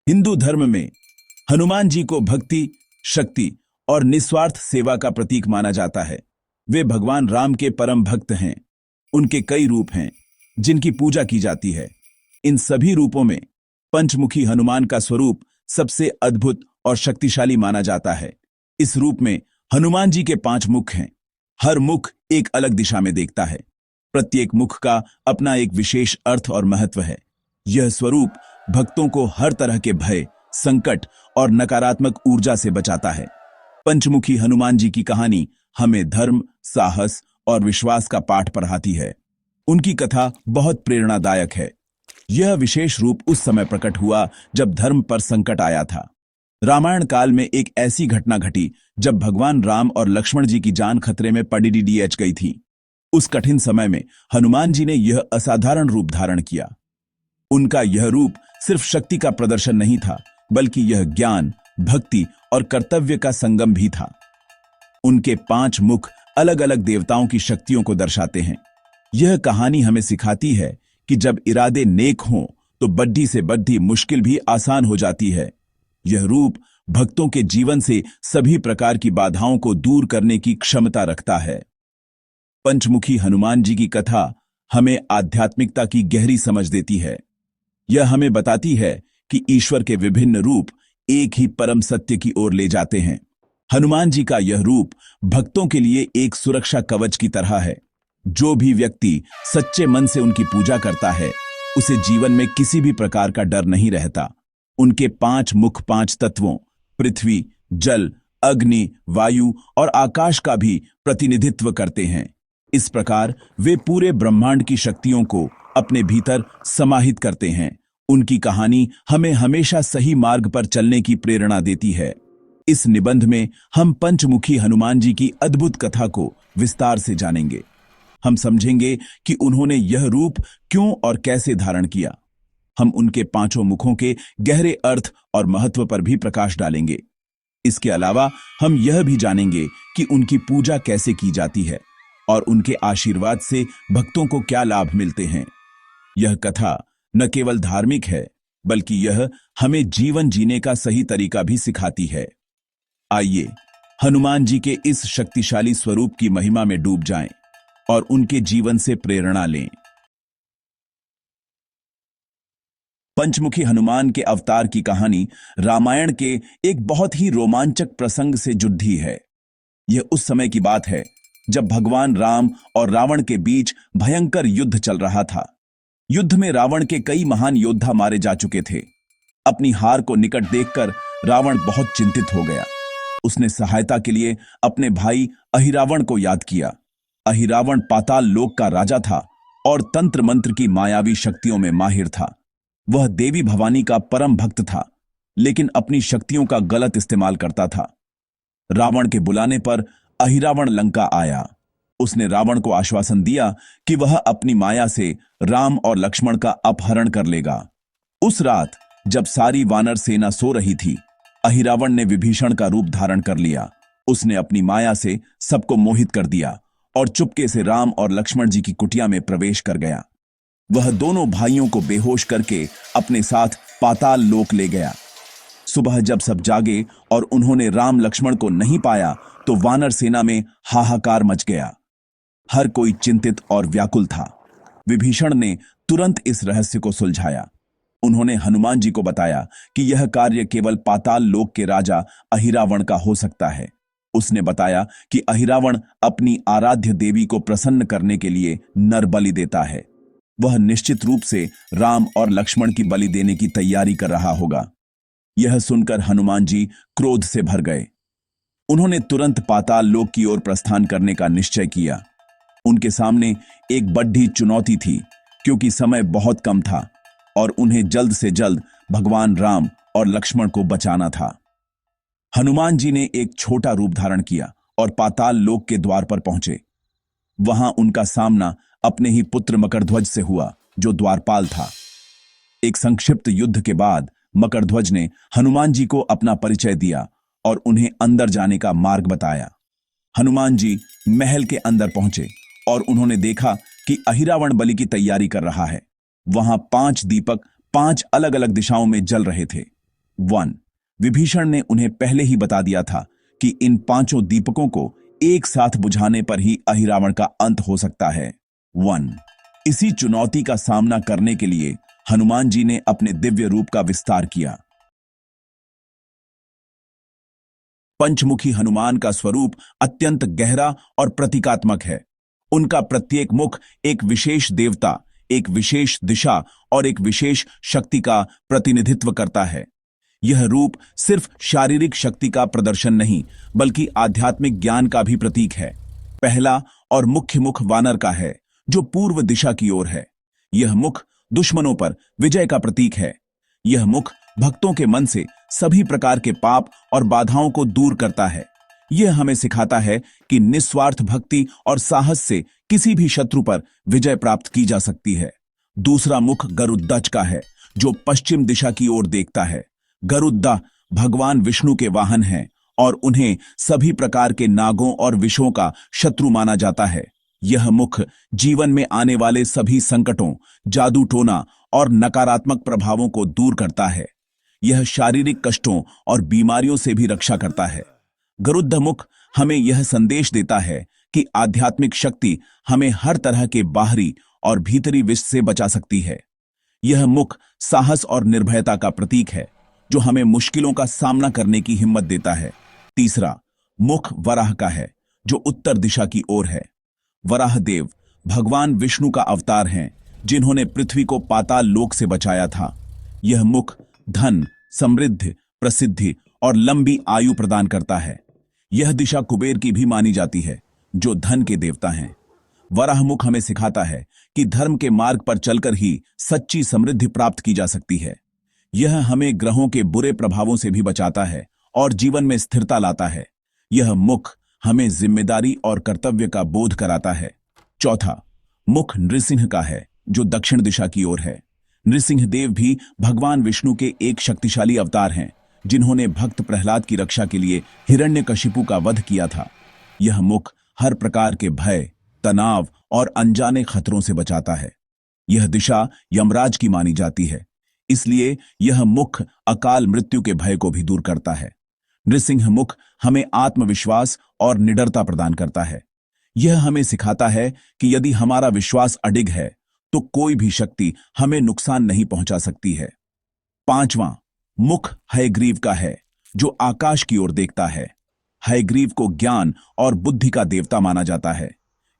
हिंदू धर्म में हनुमान जी को भक्ति, शक्ति और निस्वार्थ सेवा का प्रतीक माना जाता है। वे भगवान राम के परम भक्त हैं। उनके कई रूप हैं जिनकी पूजा की जाती है। इन सभी रूपों में पंचमुखी हनुमान का स्वरूप सबसे अद्भुत और शक्तिशाली माना जाता है। इस रूप में हनुमान जी के 5 मुख हैं। हर मुख एक अलग दिशा में देखता है। प्रत्येक मुख का अपना एक विशेष अर्थ और महत्व है। यह स्वरूप भक्तों को हर तरह के भय, संकट और नकारात्मक ऊर्जा से बचाता है। पंचमुखी हनुमान जी की कहानी हमें धर्म, साहस और विश्वास का पाठ पढ़ाती है। उनकी कथा बहुत प्रेरणादायक है। यह विशेष रूप उस समय प्रकट हुआ जब धर्म पर संकट आया था। रामायण काल में एक ऐसी घटना घटी जब भगवान राम और लक्ष्मण जी की जान खतरे में पड़ी गई थी। उस कठिन समय में हनुमान जी ने यह असाधारण रूप धारण किया। उनका यह रूप सिर्फ शक्ति का प्रदर्शन नहीं था, बल्कि यह ज्ञान, भक्ति और कर्तव्य का संगम भी था। उनके 5 मुख अलग अलग देवताओं की शक्तियों को दर्शाते हैं। यह कहानी हमें सिखाती है कि जब इरादे नेक हों तो बड्ढी से बड्ढी मुश्किल भी आसान हो जाती है। यह रूप भक्तों के जीवन से सभी प्रकार की बाधाओं को दूर करने की क्षमता रखता है। पंचमुखी हनुमान जी की कथा हमें आध्यात्मिकता की गहरी समझ देती है। यह हमें बताती है कि ईश्वर के विभिन्न रूप एक ही परम सत्य की ओर ले जाते हैं। हनुमान जी का यह रूप भक्तों के लिए एक सुरक्षा कवच की तरह है। जो भी व्यक्ति सच्चे मन से उनकी पूजा करता है, उसे जीवन में किसी भी प्रकार का डर नहीं रहता। उनके 5 मुख 5 तत्वों पृथ्वी, जल, अग्नि, वायु और आकाश का भी प्रतिनिधित्व करते हैं। इस प्रकार वे पूरे ब्रह्मांड की शक्तियों को अपने भीतर समाहित करते हैं। उनकी कहानी हमें हमेशा सही मार्ग पर चलने की प्रेरणा देती है। इस निबंध में हम पंचमुखी हनुमान जी की अद्भुत कथा को विस्तार से जानेंगे। हम समझेंगे कि उन्होंने यह रूप क्यों और कैसे धारण किया। हम उनके 5 मुखों के गहरे अर्थ और महत्व पर भी प्रकाश डालेंगे। इसके अलावा हम यह भी जानेंगे कि उनकी पूजा कैसे की जाती है और उनके आशीर्वाद से भक्तों को क्या लाभ मिलते हैं। यह कथा न केवल धार्मिक है, बल्कि यह हमें जीवन जीने का सही तरीका भी सिखाती है। आइए हनुमान जी के इस शक्तिशाली स्वरूप की महिमा में डूब जाएं और उनके जीवन से प्रेरणा लें। पंचमुखी हनुमान के अवतार की कहानी रामायण के एक बहुत ही रोमांचक प्रसंग से जुड़ी है। यह उस समय की बात है जब भगवान राम और रावण के बीच भयंकर युद्ध चल रहा था। युद्ध में रावण के कई महान योद्धा मारे जा चुके थे। अपनी हार को निकट देखकर रावण बहुत चिंतित हो गया। उसने सहायता के लिए अपने भाई अहिरावण को याद किया। अहिरावण पाताल लोक का राजा था और तंत्र मंत्र की मायावी शक्तियों में माहिर था। वह देवी भवानी का परम भक्त था, लेकिन अपनी शक्तियों का गलत इस्तेमाल करता था। रावण के बुलाने पर अहिरावण लंका आया। उसने रावण को आश्वासन दिया कि वह अपनी माया से राम और लक्ष्मण का अपहरण कर लेगा। उस रात जब सारी वानर सेना सो रही थी, अहिरावण ने विभीषण का रूप धारण कर लिया। उसने अपनी माया से सबको मोहित कर दिया और चुपके से राम और लक्ष्मण जी की कुटिया में प्रवेश कर गया। वह दोनों भाइयों को बेहोश करके अपने साथ पाताल लोक ले गया। सुबह जब सब जागे और उन्होंने राम लक्ष्मण को नहीं पाया, तो वानर सेना में हाहाकार मच गया। हर कोई चिंतित और व्याकुल था। विभीषण ने तुरंत इस रहस्य को सुलझाया। उन्होंने हनुमान जी को बताया कि यह कार्य केवल पाताल लोक के राजा अहिरावण का हो सकता है। उसने बताया कि अहिरावण अपनी आराध्य देवी को प्रसन्न करने के लिए नर बलि देता है। वह निश्चित रूप से राम और लक्ष्मण की बलि देने की तैयारी कर रहा होगा। यह सुनकर हनुमान जी क्रोध से भर गए। उन्होंने तुरंत पाताल लोक की ओर प्रस्थान करने का निश्चय किया। उनके सामने एक बड़ी चुनौती थी, क्योंकि समय बहुत कम था और उन्हें जल्द से जल्द भगवान राम और लक्ष्मण को बचाना था। हनुमान जी ने एक छोटा रूप धारण किया और पाताल लोक के द्वार पर पहुंचे। वहां उनका सामना अपने ही पुत्र मकरध्वज से हुआ, जो द्वारपाल था। एक संक्षिप्त युद्ध के बाद मकरध्वज ने हनुमान जी को अपना परिचय दिया और उन्हें अंदर जाने का मार्ग बताया। हनुमान जी महल के अंदर पहुंचे और उन्होंने देखा कि अहिरावण बलि की तैयारी कर रहा है। वहां 5 दीपक 5 अलग अलग दिशाओं में जल रहे थे। वन, विभीषण ने उन्हें पहले ही बता दिया था कि इन पांचों दीपकों को एक साथ बुझाने पर ही अहिरावण का अंत हो सकता है। वन, इसी चुनौती का सामना करने के लिए हनुमान जी ने अपने दिव्य रूप का विस्तार किया। पंचमुखी हनुमान का स्वरूप अत्यंत गहरा और प्रतीकात्मक है। उनका प्रत्येक मुख एक विशेष देवता, एक विशेष दिशा और एक विशेष शक्ति का प्रतिनिधित्व करता है। यह रूप सिर्फ शारीरिक शक्ति का प्रदर्शन नहीं, बल्कि आध्यात्मिक ज्ञान का भी प्रतीक है। पहला और मुख्य मुख वानर का है, जो पूर्व दिशा की ओर है। यह मुख दुश्मनों पर विजय का प्रतीक है। यह मुख भक्तों के मन से सभी प्रकार के पाप और बाधाओं को दूर करता है। यह हमें सिखाता है कि निस्वार्थ भक्ति और साहस से किसी भी शत्रु पर विजय प्राप्त की जा सकती है। दूसरा मुख गरुड़ध्वज का है, जो पश्चिम दिशा की ओर देखता है। गरुड़ भगवान विष्णु के वाहन हैं और उन्हें सभी प्रकार के नागों और विषों का शत्रु माना जाता है। यह मुख जीवन में आने वाले सभी संकटों, जादू टोना और नकारात्मक प्रभावों को दूर करता है। यह शारीरिक कष्टों और बीमारियों से भी रक्षा करता है। गरुड़ मुख हमें यह संदेश देता है कि आध्यात्मिक शक्ति हमें हर तरह के बाहरी और भीतरी विष से बचा सकती है। यह मुख साहस और निर्भयता का प्रतीक है, जो हमें मुश्किलों का सामना करने की हिम्मत देता है। तीसरा मुख वराह का है, जो उत्तर दिशा की ओर है। वराह देव भगवान विष्णु का अवतार हैं, जिन्होंने पृथ्वी को पाताल लोक से बचाया था। यह मुख धन, समृद्धि, प्रसिद्धि और लंबी आयु प्रदान करता है। यह दिशा कुबेर की भी मानी जाती है, जो धन के देवता हैं। वराह मुख हमें सिखाता है कि धर्म के मार्ग पर चलकर ही सच्ची समृद्धि प्राप्त की जा सकती है। यह हमें ग्रहों के बुरे प्रभावों से भी बचाता है और जीवन में स्थिरता लाता है। यह मुख हमें जिम्मेदारी और कर्तव्य का बोध कराता है। चौथा मुख नृसिंह का है, जो दक्षिण दिशा की ओर है। नृसिंह देव भी भगवान विष्णु के एक शक्तिशाली अवतार हैं, जिन्होंने भक्त प्रहलाद की रक्षा के लिए हिरण्यकशिपु का वध किया था। यह मुख हर प्रकार के भय, तनाव और अनजाने खतरों से बचाता है। यह दिशा यमराज की मानी जाती है, इसलिए यह मुख अकाल मृत्यु के भय को भी दूर करता है। नृसिंह मुख हमें आत्मविश्वास और निडरता प्रदान करता है। यह हमें सिखाता है कि यदि हमारा विश्वास अडिग है, तो कोई भी शक्ति हमें नुकसान नहीं पहुंचा सकती है। पांचवां मुख हयग्रीव का है, जो आकाश की ओर देखता है। हयग्रीव को ज्ञान और बुद्धि का देवता माना जाता है।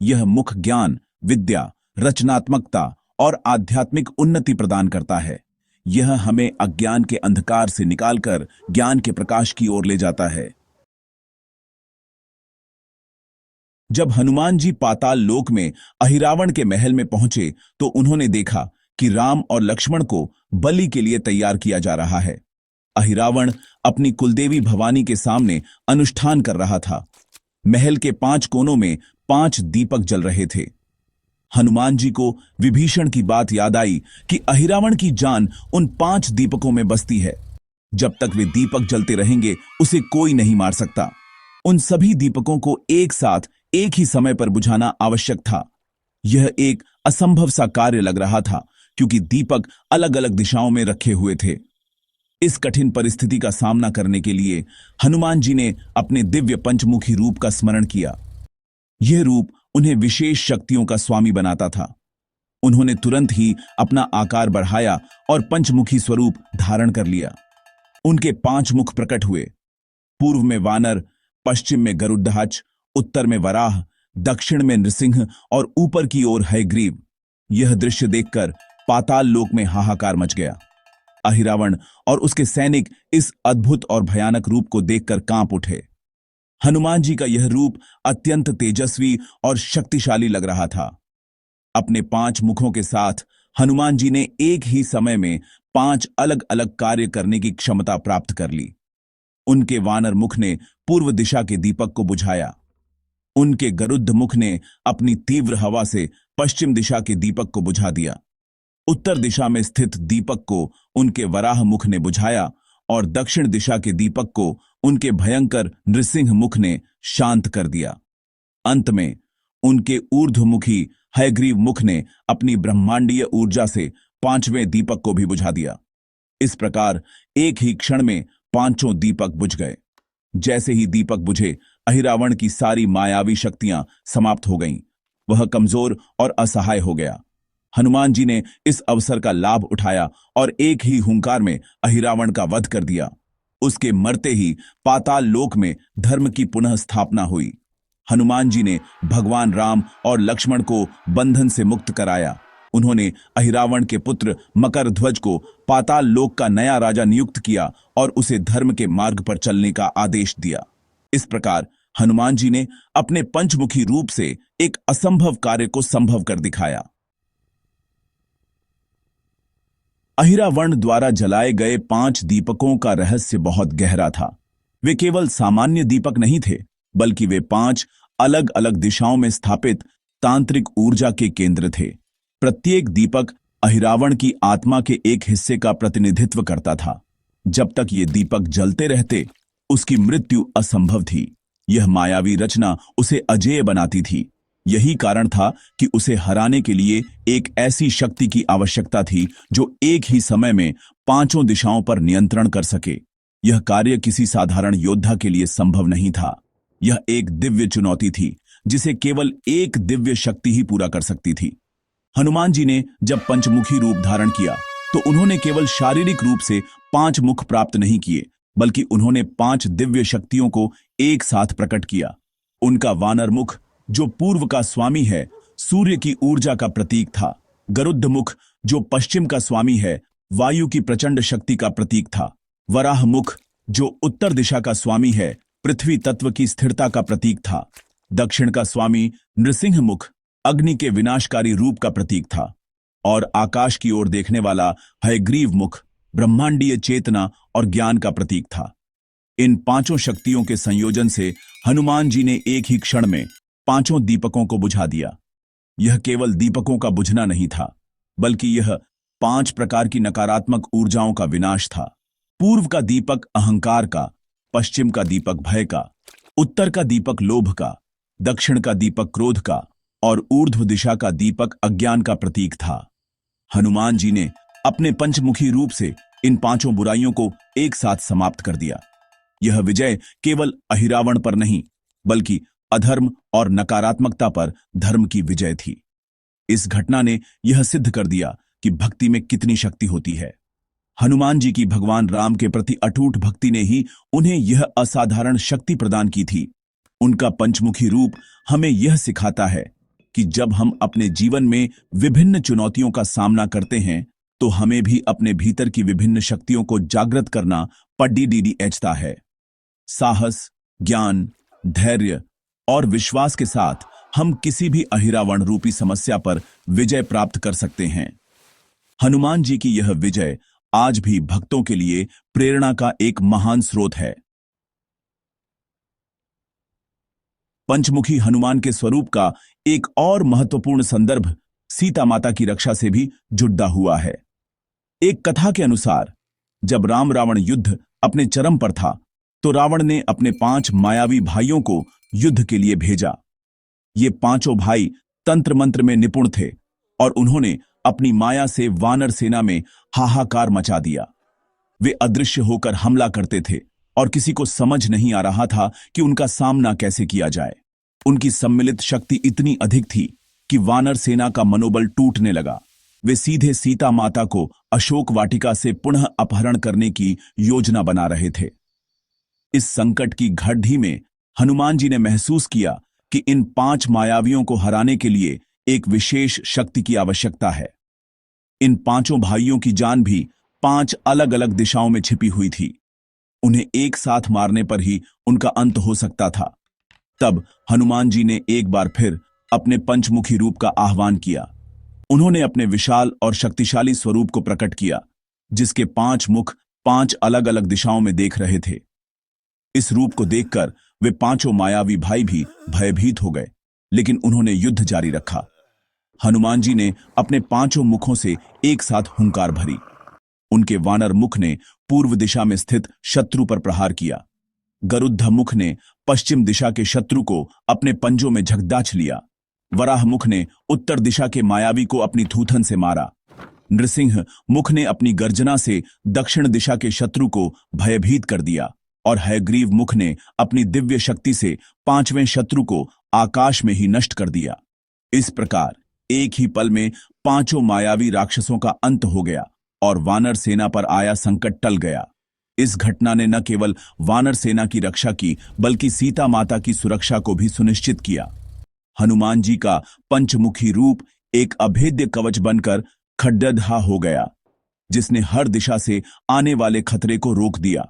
यह मुख ज्ञान, विद्या, रचनात्मकता और आध्यात्मिक उन्नति प्रदान करता है। यह हमें अज्ञान के अंधकार से निकालकर ज्ञान के प्रकाश की ओर ले जाता है। जब हनुमान जी पाताल लोक में अहिरावण के महल में पहुंचे, तो उन्होंने देखा कि राम और लक्ष्मण को बलि के लिए तैयार किया जा रहा है। अहिरावण अपनी कुलदेवी भवानी के सामने अनुष्ठान कर रहा था। महल के 5 कोनों में 5 दीपक जल रहे थे। हनुमान जी को विभीषण की बात याद आई कि अहिरावण की जान उन 5 दीपकों में बसती है। जब तक वे दीपक जलते रहेंगे, उसे कोई नहीं मार सकता। उन सभी दीपकों को एक साथ एक ही समय पर बुझाना आवश्यक था। यह एक असंभव सा कार्य लग रहा था, क्योंकि दीपक अलग अलग दिशाओं में रखे हुए थे। इस कठिन परिस्थिति का सामना करने के लिए हनुमान जी ने अपने दिव्य पंचमुखी रूप का स्मरण किया। यह रूप उन्हें विशेष शक्तियों का स्वामी बनाता था। उन्होंने तुरंत ही अपना आकार बढ़ाया और पंचमुखी स्वरूप धारण कर लिया। उनके 5 मुख प्रकट हुए। पूर्व में वानर, पश्चिम में गरुड़ध्वज, उत्तर में वराह, दक्षिण में नृसिंह और ऊपर की ओर हयग्रीव। यह दृश्य देखकर पाताल लोक में हाहाकार मच गया। अहिरावण और उसके सैनिक इस अद्भुत और भयानक रूप को देखकर कांप उठे। हनुमान जी का यह रूप अत्यंत तेजस्वी और शक्तिशाली लग रहा था। अपने 5 मुखों के साथ हनुमान जी ने एक ही समय में 5 अलग अलग कार्य करने की क्षमता प्राप्त कर ली। उनके वानर मुख ने पूर्व दिशा के दीपक को बुझाया। उनके गरुड़ मुख ने अपनी तीव्र हवा से पश्चिम दिशा के दीपक को बुझा दिया। उत्तर दिशा में स्थित दीपक को उनके वराह मुख ने बुझाया और दक्षिण दिशा के दीपक को उनके भयंकर नृसिंह मुख ने शांत कर दिया। अंत में उनके ऊर्ध्वमुखी हयग्रीव मुख ने अपनी ब्रह्मांडीय ऊर्जा से 5वें दीपक को भी बुझा दिया। इस प्रकार एक ही क्षण में पांचों दीपक बुझ गए। जैसे ही दीपक बुझे, अहिरावण की सारी मायावी शक्तियां समाप्त हो गईं। वह कमजोर और असहाय हो गया। हनुमान जी ने इस अवसर का लाभ उठाया और एक ही हुंकार में अहिरावण का वध कर दिया। उसके मरते ही पाताल लोक में धर्म की पुनः स्थापना हुई। हनुमान जी ने भगवान राम और लक्ष्मण को बंधन से मुक्त कराया। उन्होंने अहिरावण के पुत्र मकरध्वज को पाताल लोक का नया राजा नियुक्त किया और उसे धर्म के मार्ग पर चलने का आदेश दिया। इस प्रकार हनुमान जी ने अपने पंचमुखी रूप से एक असंभव कार्य को संभव कर दिखाया। अहिरावण द्वारा जलाए गए 5 दीपकों का रहस्य बहुत गहरा था। वे केवल सामान्य दीपक नहीं थे, बल्कि वे 5 अलग अलग दिशाओं में स्थापित तांत्रिक ऊर्जा के केंद्र थे। प्रत्येक दीपक अहिरावण की आत्मा के एक हिस्से का प्रतिनिधित्व करता था। जब तक ये दीपक जलते रहते, उसकी मृत्यु असंभव थी। यह मायावी रचना उसे अजेय बनाती थी। यही कारण था कि उसे हराने के लिए एक ऐसी शक्ति की आवश्यकता थी जो एक ही समय में 5 दिशाओं पर नियंत्रण कर सके। यह कार्य किसी साधारण योद्धा के लिए संभव नहीं था। यह एक दिव्य चुनौती थी जिसे केवल एक दिव्य शक्ति ही पूरा कर सकती थी। हनुमान जी ने जब पंचमुखी रूप धारण किया तो उन्होंने केवल शारीरिक रूप से 5 मुख प्राप्त नहीं किए, बल्कि उन्होंने 5 दिव्य शक्तियों को एक साथ प्रकट किया। उनका वानर मुख, जो पूर्व का स्वामी है, सूर्य की ऊर्जा का प्रतीक था। गरुड़ मुख, जो पश्चिम का स्वामी है, वायु की प्रचंड शक्ति का प्रतीक था। वराह मुख, जो उत्तर दिशा का स्वामी है, पृथ्वी तत्व की स्थिरता का प्रतीक था। दक्षिण का स्वामी नृसिंह मुख, अग्नि के विनाशकारी रूप का प्रतीक था। और आकाश की ओर देखने वाला हयग्रीव मुख, ब्रह्मांडीय चेतना और ज्ञान का प्रतीक था। इन 5 शक्तियों के संयोजन से हनुमान जी ने एक ही क्षण में 5 दीपकों को बुझा दिया। यह केवल दीपकों का बुझना नहीं था, बल्कि यह 5 प्रकार की नकारात्मक ऊर्जाओं का विनाश था। पूर्व का दीपक अहंकार का, पश्चिम का दीपक भय का, उत्तर का दीपक लोभ का, दक्षिण का दीपक क्रोध का और ऊर्ध्व दिशा का दीपक अज्ञान का प्रतीक था। हनुमान जी ने अपने पंचमुखी रूप से इन 5 बुराइयों को एक साथ समाप्त कर दिया। यह विजय केवल अहिरावण पर नहीं, बल्कि अधर्म और नकारात्मकता पर धर्म की विजय थी। इस घटना ने यह सिद्ध कर दिया कि भक्ति में कितनी शक्ति होती है। हनुमान जी की भगवान राम के प्रति अटूट भक्ति ने ही उन्हें यह असाधारण शक्ति प्रदान की थी। उनका पंचमुखी रूप हमें यह सिखाता है कि जब हम अपने जीवन में विभिन्न चुनौतियों का सामना करते हैं, तो हमें भी अपने भीतर की विभिन्न शक्तियों को जागृत करना पड़ता है। साहस, ज्ञान, धैर्य और विश्वास के साथ हम किसी भी अहिरावण रूपी समस्या पर विजय प्राप्त कर सकते हैं। हनुमान जी की यह विजय आज भी भक्तों के लिए प्रेरणा का एक महान स्रोत है। पंचमुखी हनुमान के स्वरूप का एक और महत्वपूर्ण संदर्भ सीता माता की रक्षा से भी जुड़ा हुआ है। एक कथा के अनुसार जब राम रावण युद्ध अपने चरम पर था, तो रावण ने अपने 5 मायावी भाइयों को युद्ध के लिए भेजा। ये 5 भाई तंत्र मंत्र में निपुण थे और उन्होंने अपनी माया से वानर सेना में हाहाकार मचा दिया। वे अदृश्य होकर हमला करते थे और किसी को समझ नहीं आ रहा था कि उनका सामना कैसे किया जाए। उनकी सम्मिलित शक्ति इतनी अधिक थी कि वानर सेना का मनोबल टूटने लगा। वे सीधे सीता माता को अशोक वाटिका से पुनः अपहरण करने की योजना बना रहे थे। इस संकट की घड़ी में हनुमान जी ने महसूस किया कि इन 5 मायावियों को हराने के लिए एक विशेष शक्ति की आवश्यकता है। इन 5 भाइयों की जान भी 5 अलग अलग दिशाओं में छिपी हुई थी। उन्हें एक साथ मारने पर ही उनका अंत हो सकता था। तब हनुमान जी ने एक बार फिर अपने पंचमुखी रूप का आह्वान किया। उन्होंने अपने विशाल और शक्तिशाली स्वरूप को प्रकट किया, जिसके 5 मुख 5 अलग अलग दिशाओं में देख रहे थे। इस रूप को देखकर वे 5 मायावी भाई भी भयभीत हो गए, लेकिन उन्होंने युद्ध जारी रखा। हनुमान जी ने अपने 5 मुखों से एक साथ हुंकार भरी। उनके वानर मुख ने पूर्व दिशा में स्थित शत्रु पर प्रहार किया। गरुड़ मुख ने पश्चिम दिशा के शत्रु को अपने पंजों में झकझोर लिया। वराह मुख ने उत्तर दिशा के मायावी को अपनी थूथन से मारा। नृसिंह मुख ने अपनी गर्जना से दक्षिण दिशा के शत्रु को भयभीत कर दिया और हयग्रीव मुख ने अपनी दिव्य शक्ति से पांचवें शत्रु को आकाश में ही नष्ट कर दिया। इस प्रकार एक ही पल में पांचों मायावी राक्षसों का अंत हो गया और वानर सेना पर आया संकट टल गया। इस घटना ने न केवल वानर सेना की रक्षा की बल्कि सीता माता की सुरक्षा को भी सुनिश्चित किया। हनुमान जी का पंचमुखी रूप एक अभेद्य कवच बनकर खड्डा हो गया, जिसने हर दिशा से आने वाले खतरे को रोक दिया।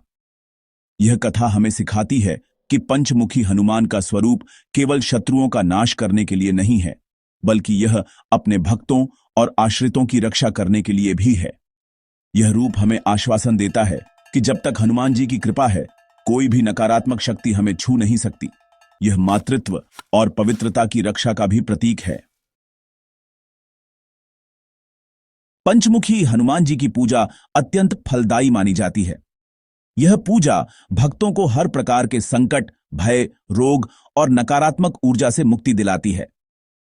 यह कथा हमें सिखाती है कि पंचमुखी हनुमान का स्वरूप केवल शत्रुओं का नाश करने के लिए नहीं है, बल्कि यह अपने भक्तों और आश्रितों की रक्षा करने के लिए भी है। यह रूप हमें आश्वासन देता है कि जब तक हनुमान जी की कृपा है, कोई भी नकारात्मक शक्ति हमें छू नहीं सकती। यह मातृत्व और पवित्रता की रक्षा का भी प्रतीक है। पंचमुखी हनुमान जी की पूजा अत्यंत फलदायी मानी जाती है। यह पूजा भक्तों को हर प्रकार के संकट, भय, रोग और नकारात्मक ऊर्जा से मुक्ति दिलाती है।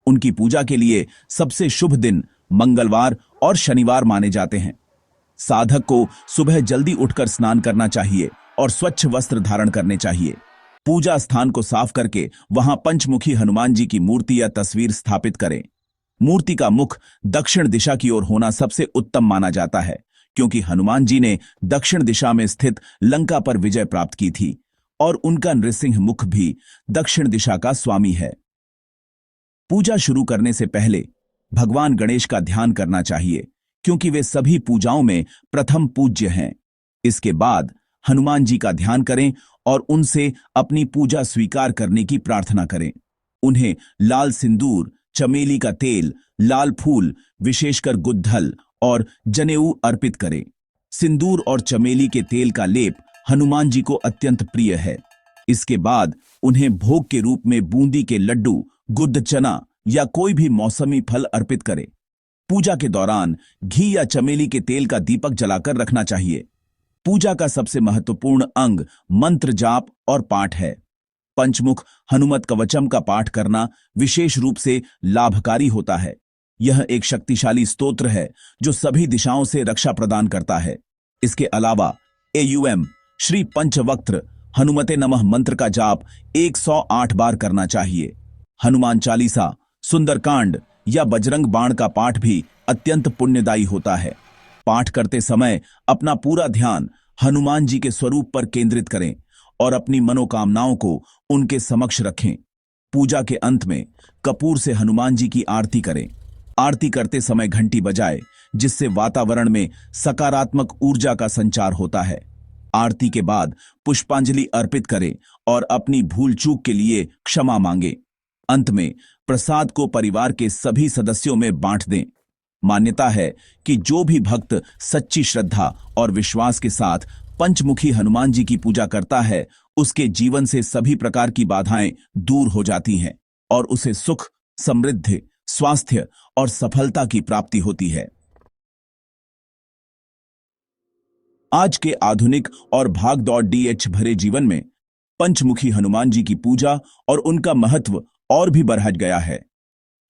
उनकी पूजा के लिए सबसे शुभ दिन मंगलवार और शनिवार माने जाते हैं। साधक को सुबह जल्दी उठकर स्नान करना चाहिए और स्वच्छ वस्त्र धारण करने चाहिए। पूजा स्थान को साफ करके वहां पंचमुखी हनुमान जी की मूर्ति या तस्वीर स्थापित करें। मूर्ति का मुख दक्षिण दिशा की ओर होना सबसे उत्तम माना जाता है, क्योंकि हनुमान जी ने दक्षिण दिशा में स्थित लंका पर विजय प्राप्त की थी और उनका नृसिंह मुख भी दक्षिण दिशा का स्वामी है। पूजा शुरू करने से पहले भगवान गणेश का ध्यान करना चाहिए, क्योंकि वे सभी पूजाओं में प्रथम पूज्य हैं। इसके बाद हनुमान जी का ध्यान करें और उनसे अपनी पूजा स्वीकार करने की प्रार्थना करें। उन्हें लाल सिंदूर, चमेली का तेल, लाल फूल, विशेषकर गुड़हल और जनेऊ अर्पित करें। सिंदूर और चमेली के तेल का लेप हनुमान जी को अत्यंत प्रिय है। इसके बाद उन्हें भोग के रूप में बूंदी के लड्डू, गुड़ चना या कोई भी मौसमी फल अर्पित करें। पूजा के दौरान घी या चमेली के तेल का दीपक जलाकर रखना चाहिए। पूजा का सबसे महत्वपूर्ण अंग मंत्र जाप और पाठ है। पंचमुख हनुमत कवचम का पाठ करना विशेष रूप से लाभकारी होता है। यह एक शक्तिशाली स्तोत्र है जो सभी दिशाओं से रक्षा प्रदान करता है। इसके अलावा एयूएम श्री पंचवक्त्र हनुमते नमः मंत्र का जाप 108 बार करना चाहिए। हनुमान चालीसा, सुंदरकांड या बजरंग बाण का पाठ भी अत्यंत पुण्यदायी होता है। पाठ करते समय अपना पूरा ध्यान हनुमान जी के स्वरूप पर केंद्रित करें और अपनी मनोकामनाओं को उनके समक्ष रखें। पूजा के अंत में कपूर से हनुमान जी की आरती करें। आरती करते समय घंटी बजाए, जिससे वातावरण में सकारात्मक ऊर्जा का संचार होता है। आरती के बाद पुष्पांजलि अर्पित करें और अपनी भूल चूक के लिए क्षमा मांगें। अंत में प्रसाद को परिवार के सभी सदस्यों में बांट दें। मान्यता है कि जो भी भक्त सच्ची श्रद्धा और विश्वास के साथ पंचमुखी हनुमान जी की पूजा करता है, उसके जीवन से सभी प्रकार की बाधाएं दूर हो जाती हैं और उसे सुख, समृद्धि, स्वास्थ्य और सफलता की प्राप्ति होती है। आज के आधुनिक और भागदौड़ डीएच भरे जीवन में पंचमुखी हनुमान जी की पूजा और उनका महत्व और भी बढ़ गया है।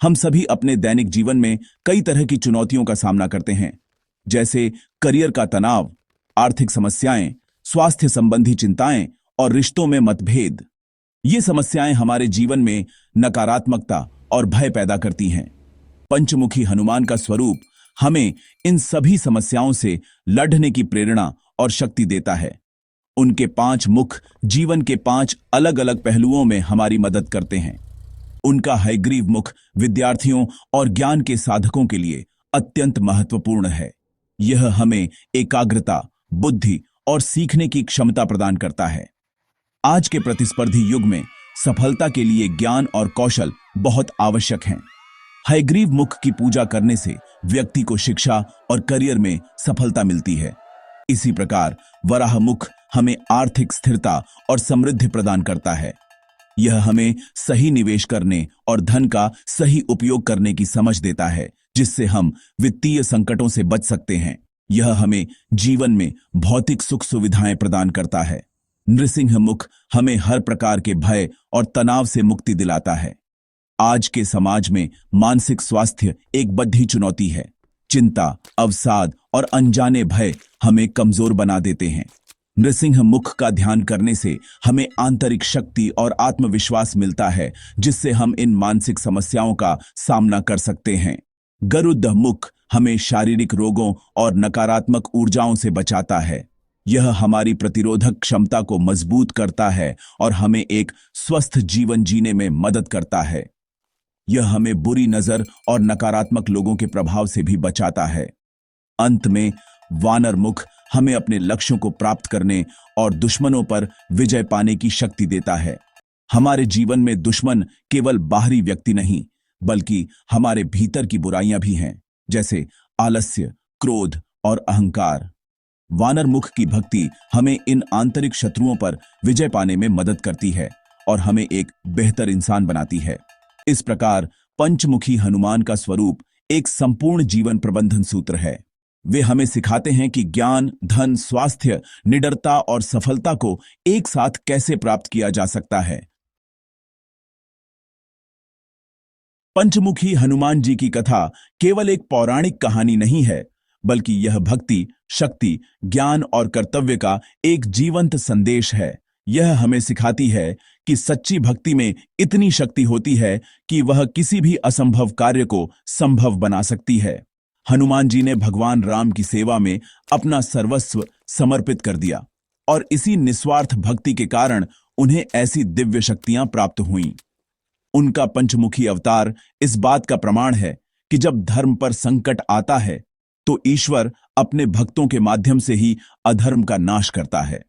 हम सभी अपने दैनिक जीवन में कई तरह की चुनौतियों का सामना करते हैं, जैसे करियर का तनाव, आर्थिक समस्याएं, स्वास्थ्य संबंधी चिंताएं और रिश्तों में मतभेद। ये समस्याएं हमारे जीवन में नकारात्मकता और भय पैदा करती हैं। पंचमुखी हनुमान का स्वरूप हमें इन सभी समस्याओं से लड़ने की प्रेरणा और शक्ति देता है। उनके 5 मुख जीवन के 5 अलग अलग पहलुओं में हमारी मदद करते हैं। उनका हयग्रीव मुख विद्यार्थियों और ज्ञान के साधकों के लिए अत्यंत महत्वपूर्ण है। यह हमें एकाग्रता, बुद्धि और सीखने की क्षमता प्रदान करता है। आज के प्रतिस्पर्धी युग में सफलता के लिए ज्ञान और कौशल बहुत आवश्यक हैं। हयग्रीव मुख की पूजा करने से व्यक्ति को शिक्षा और करियर में सफलता मिलती है। इसी प्रकार वराह मुख हमें आर्थिक स्थिरता और समृद्धि प्रदान करता है। यह हमें सही निवेश करने और धन का सही उपयोग करने की समझ देता है, जिससे हम वित्तीय संकटों से बच सकते हैं। यह हमें जीवन में भौतिक सुख सुविधाएं प्रदान करता है। नृसिंह मुख हमें हर प्रकार के भय और तनाव से मुक्ति दिलाता है। आज के समाज में मानसिक स्वास्थ्य एक बड़ी चुनौती है। चिंता, अवसाद और अनजाने भय हमें कमजोर बना देते हैं। नृसिंह मुख का ध्यान करने से हमें आंतरिक शक्ति और आत्मविश्वास मिलता है, जिससे हम इन मानसिक समस्याओं का सामना कर सकते हैं। गरुड़ मुख हमें शारीरिक रोगों और नकारात्मक ऊर्जाओं से बचाता है। यह हमारी प्रतिरोधक क्षमता को मजबूत करता है और हमें एक स्वस्थ जीवन जीने में मदद करता है। यह हमें बुरी नजर और नकारात्मक लोगों के प्रभाव से भी बचाता है। अंत में वानर मुख हमें अपने लक्ष्यों को प्राप्त करने और दुश्मनों पर विजय पाने की शक्ति देता है। हमारे जीवन में दुश्मन केवल बाहरी व्यक्ति नहीं, बल्कि हमारे भीतर की बुराइयां भी हैं, जैसे आलस्य, क्रोध और अहंकार। वानर मुख की भक्ति हमें इन आंतरिक शत्रुओं पर विजय पाने में मदद करती है और हमें एक बेहतर इंसान बनाती है। इस प्रकार पंचमुखी हनुमान का स्वरूप एक संपूर्ण जीवन प्रबंधन सूत्र है। वे हमें सिखाते हैं कि ज्ञान, धन, स्वास्थ्य, निडरता और सफलता को एक साथ कैसे प्राप्त किया जा सकता है। पंचमुखी हनुमान जी की कथा केवल एक पौराणिक कहानी नहीं है, बल्कि यह भक्ति, शक्ति, ज्ञान और कर्तव्य का एक जीवंत संदेश है। यह हमें सिखाती है कि सच्ची भक्ति में इतनी शक्ति होती है कि वह किसी भी असंभव कार्य को संभव बना सकती है। हनुमान जी ने भगवान राम की सेवा में अपना सर्वस्व समर्पित कर दिया और इसी निस्वार्थ भक्ति के कारण उन्हें ऐसी दिव्य शक्तियां प्राप्त हुईं। उनका पंचमुखी अवतार इस बात का प्रमाण है कि जब धर्म पर संकट आता है तो ईश्वर अपने भक्तों के माध्यम से ही अधर्म का नाश करता है।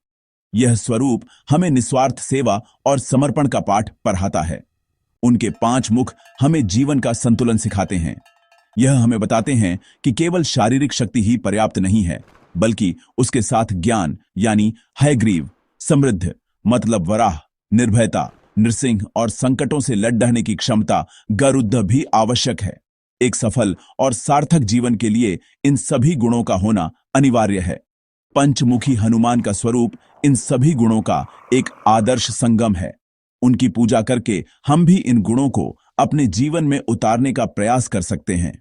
यह स्वरूप हमें निस्वार्थ सेवा और समर्पण का पाठ पढ़ाता है। उनके 5 मुख हमें जीवन का संतुलन सिखाते हैं। यह हमें बताते हैं कि केवल शारीरिक शक्ति ही पर्याप्त नहीं है, बल्कि उसके साथ ज्ञान यानी हयग्रीव, समृद्ध मतलब वराह, निर्भयता, नृसिंह और संकटों से लड़ने की क्षमता गरुड़ भी आवश्यक है। एक सफल और सार्थक जीवन के लिए इन सभी गुणों का होना अनिवार्य है। पंचमुखी हनुमान का स्वरूप इन सभी गुणों का एक आदर्श संगम है। उनकी पूजा करके हम भी इन गुणों को अपने जीवन में उतारने का प्रयास कर सकते हैं।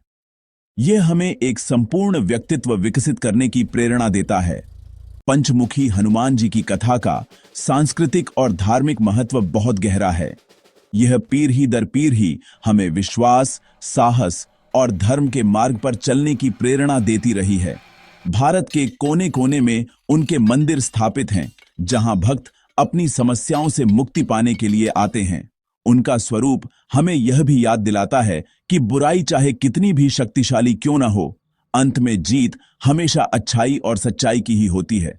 यह हमें एक संपूर्ण व्यक्तित्व विकसित करने की प्रेरणा देता है। पंचमुखी हनुमान जी की कथा का सांस्कृतिक और धार्मिक महत्व बहुत गहरा है। यह पीढ़ी दर पीढ़ी हमें विश्वास, साहस और धर्म के मार्ग पर चलने की प्रेरणा देती रही है। भारत के कोने कोने में उनके मंदिर स्थापित हैं, जहां भक्त अपनी समस्याओं से मुक्ति पाने के लिए आते हैं। उनका स्वरूप हमें यह भी याद दिलाता है कि बुराई चाहे कितनी भी शक्तिशाली क्यों न हो, अंत में जीत हमेशा अच्छाई और सच्चाई की ही होती है।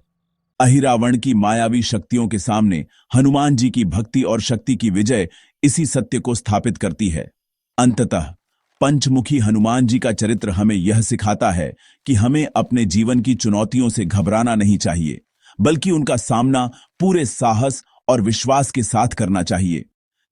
अहिरावण की मायावी शक्तियों के सामने हनुमान जी की भक्ति और शक्ति की विजय इसी सत्य को स्थापित करती है। अंततः पंचमुखी हनुमान जी का चरित्र हमें यह सिखाता है कि हमें अपने जीवन की चुनौतियों से घबराना नहीं चाहिए, बल्कि उनका सामना पूरे साहस और विश्वास के साथ करना चाहिए।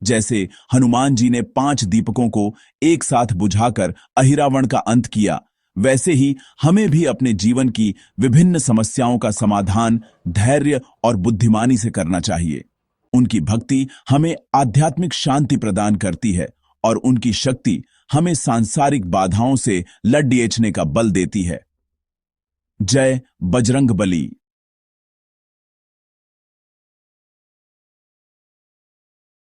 जैसे हनुमान जी ने 5 दीपकों को एक साथ बुझाकर अहिरावण का अंत किया, वैसे ही हमें भी अपने जीवन की विभिन्न समस्याओं का समाधान धैर्य और बुद्धिमानी से करना चाहिए। उनकी भक्ति हमें आध्यात्मिक शांति प्रदान करती है और उनकी शक्ति हमें सांसारिक बाधाओं से लड़ने का बल देती है। जय बजरंग बली।